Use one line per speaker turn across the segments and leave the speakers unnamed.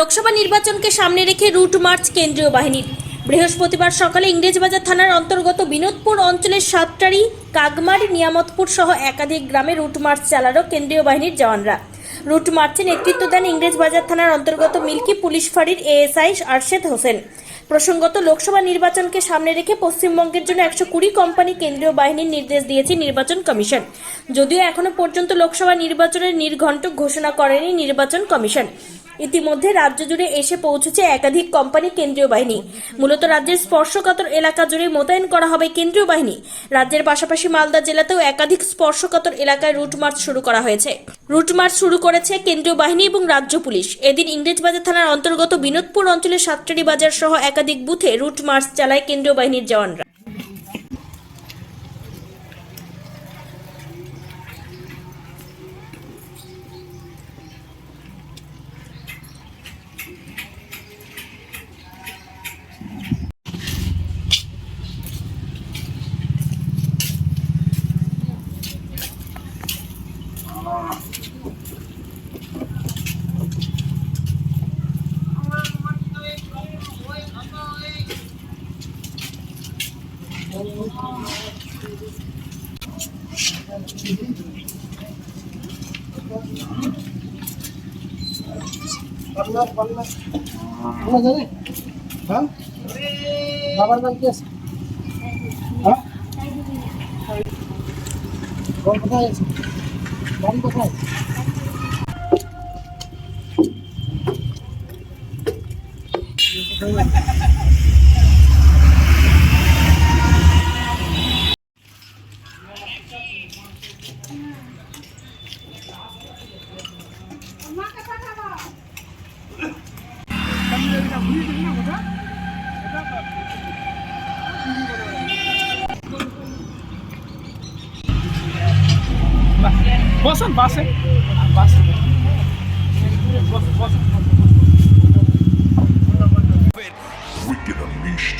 লোকসভা নির্বাচনকে সামনে রেখে রুট মার্চ কেন্দ্রীয় বাহিনীর। বৃহস্পতিবার সকালে ইংরেজবাজার থানার অন্তর্গত বিনোদপুর অঞ্চলের সাতটারি, কাগমার, নিয়ামতপুর সহ একাধিক গ্রামে রুট মার্চ চালালো কেন্দ্রীয় বাহিনীর জওয়ানরা। রুট মার্চে নেতৃত্ব দেন ইংরেজবাজার থানার অন্তর্গত মিল্কি পুলিশ ফাঁড়ির এএসআই আরশেদ হোসেন। প্রসঙ্গত, লোকসভা নির্বাচনকে সামনে রেখে পশ্চিমবঙ্গের জন্য 120 কোম্পানি কেন্দ্রীয় বাহিনীর নির্দেশ দিয়েছে নির্বাচন কমিশন। যদিও এখনো পর্যন্ত লোকসভা নির্বাচনের নির্ঘণ্ট ঘোষণা করেনি নির্বাচন কমিশন। ইতিমধ্যে রাজ্য জুড়ে এসে পৌঁছেছে একাধিক কোম্পানি কেন্দ্রীয় বাহিনী। মূলত রাজ্যের স্পর্শকাতর এলাকা জুড়ে মোতায়েন করা হবে কেন্দ্রীয় বাহিনী। রাজ্যের পাশাপাশি মালদা জেলাতেও একাধিক স্পর্শকাতর এলাকায় রুট মার্চ শুরু করা হয়েছে। রুট মার্চ শুরু করেছে কেন্দ্রীয় বাহিনী এবং রাজ্য পুলিশ। এদিন ইংরেজবাজার থানার অন্তর্গত বিনোদপুর অঞ্চলের সাতটারি বাজার সহ একাধিক বুথে রুট মার্চ চালায় কেন্দ্রীয় বাহিনীর জওয়ানরা।
জানে হ্যাঁ বাবার নাম কি আছে? হ্যাঁ কোথায় আছে? বাড়ি কোথায়? বসুন বাসে
Wicked Unleashed.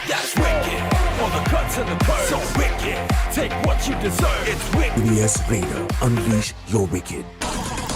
That's wicked. All the cuts and the birds. So wicked. Take what you deserve. It's wicked.
EBS Radio. Unleash your wicked.